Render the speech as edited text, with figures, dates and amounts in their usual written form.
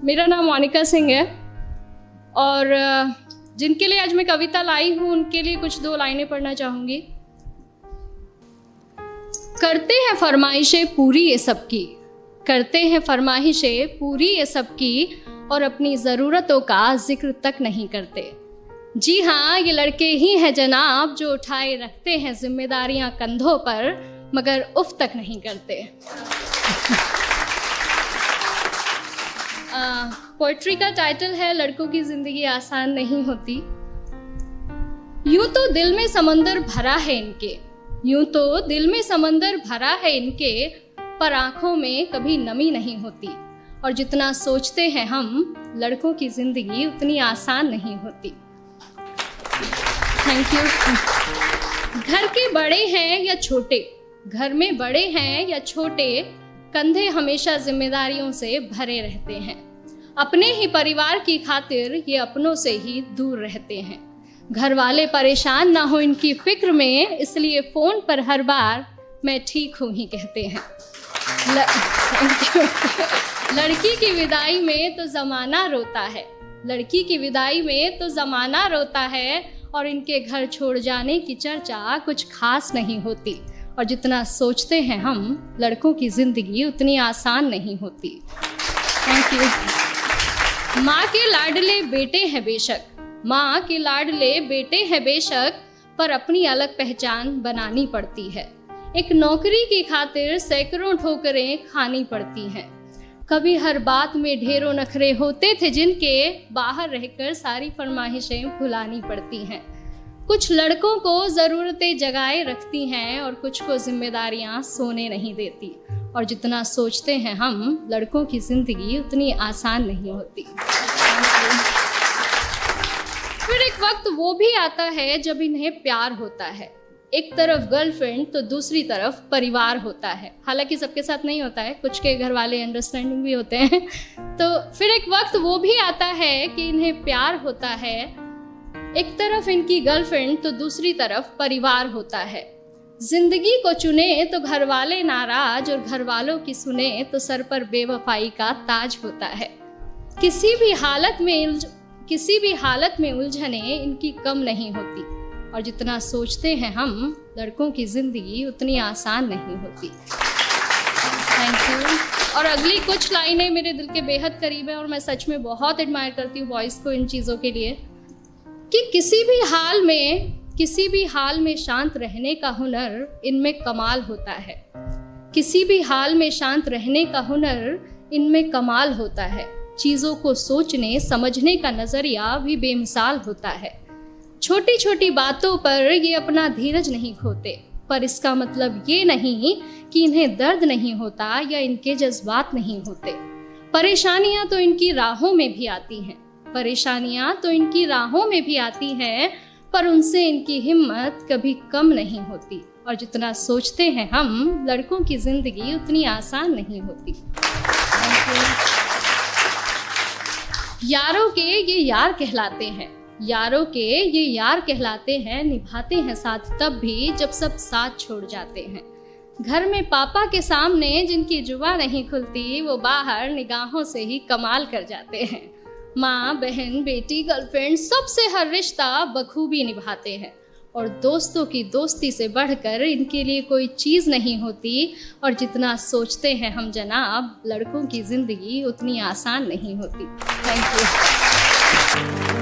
मेरा नाम मोनिका सिंह है और जिनके लिए आज मैं कविता लाई हूँ उनके लिए कुछ 2 लाइनें पढ़ना चाहूँगी। करते हैं फरमाइशें पूरी ये सबकी, करते हैं फरमाइशें पूरी ये सबकी, और अपनी ज़रूरतों का जिक्र तक नहीं करते। जी हाँ, ये लड़के ही हैं जनाब जो उठाए रखते हैं जिम्मेदारियां कंधों पर, मगर उफ तक नहीं करते। पोइट्री का टाइटल है लड़कों की जिंदगी आसान नहीं होती। यूं तो दिल में समंदर भरा है इनके, यूं तो दिल में समंदर भरा है इनके, पर आंखों में कभी नमी नहीं होती। और जितना सोचते हैं हम, लड़कों की जिंदगी उतनी आसान नहीं होती। Thank you. घर के बड़े हैं या छोटे, घर में बड़े हैं या छोटे, कंधे हमेशा जिम्मेदारियों से भरे रहते हैं। अपने ही परिवार की खातिर ये अपनों से ही दूर रहते हैं। घर वाले परेशान ना हो इनकी फिक्र में, इसलिए फोन पर हर बार मैं ठीक हूँ ही कहते हैं। लड़की की विदाई में तो जमाना रोता है, लड़की की विदाई में तो जमाना रोता है, और इनके घर छोड़ जाने की चर्चा कुछ खास नहीं होती। और जितना सोचते हैं हम, लड़कों की जिंदगी उतनी आसान नहीं होती। Thank you. माँ के लाडले बेटे हैं बेशक, माँ के लाडले बेटे हैं बेशक, पर अपनी अलग पहचान बनानी पड़ती है। एक नौकरी की खातिर सैकड़ों ठोकरें खानी पड़ती हैं। कभी हर बात में ढेरों नखरे होते थे जिनके, बाहर रहकर सारी फरमाइशें भुलानी पड़ती हैं। कुछ लड़कों को ज़रूरतें जगाए रखती हैं और कुछ को जिम्मेदारियां सोने नहीं देती। और जितना सोचते हैं हम, लड़कों की ज़िंदगी उतनी आसान नहीं होती। फिर एक वक्त वो भी आता है जब इन्हें प्यार होता है। एक तरफ गर्लफ्रेंड तो दूसरी तरफ परिवार होता है। हालांकि सबके साथ नहीं होता है, कुछ के घर वाले अंडरस्टैंडिंग भी होते हैं। तो फिर एक वक्त वो भी आता है कि इन्हें प्यार होता है। एक तरफ इनकी गर्लफ्रेंड तो दूसरी तरफ परिवार होता है। जिंदगी को चुने तो घर वाले नाराज, और घर वालों की सुने तो सर पर बेवफाई का ताज होता है। किसी भी हालत में उलझने इनकी कम नहीं होती। और जितना सोचते हैं हम, लड़कों की जिंदगी उतनी आसान नहीं होती। Thank you. और अगली कुछ लाइनें मेरे दिल के बेहद करीब है और मैं सच में बहुत एडमायर करती हूँ बॉयज़ को इन चीज़ों के लिए, कि किसी भी हाल में शांत रहने का हुनर इनमें कमाल होता है। किसी भी हाल में शांत रहने का हुनर इनमें कमाल होता है। चीज़ों को सोचने समझने का नज़रिया भी बेमिसाल होता है। छोटी छोटी बातों पर ये अपना धीरज नहीं खोते, पर इसका मतलब ये नहीं कि इन्हें दर्द नहीं होता या इनके जज्बात नहीं होते। परेशानियां तो इनकी राहों में भी आती हैं, परेशानियां तो इनकी राहों में भी आती हैं, पर उनसे इनकी हिम्मत कभी कम नहीं होती। और जितना सोचते हैं हम, लड़कों की जिंदगी उतनी आसान नहीं होती। यारों के ये यार कहलाते हैं, यारों के ये यार कहलाते हैं, निभाते हैं साथ तब भी जब सब साथ छोड़ जाते हैं। घर में पापा के सामने जिनकी जुबान नहीं खुलती, वो बाहर निगाहों से ही कमाल कर जाते हैं। माँ, बहन, बेटी, गर्लफ्रेंड, सबसे हर रिश्ता बखूबी निभाते हैं। और दोस्तों की दोस्ती से बढ़कर इनके लिए कोई चीज़ नहीं होती। और जितना सोचते हैं हम जनाब, लड़कों की ज़िंदगी उतनी आसान नहीं होती। Thank you.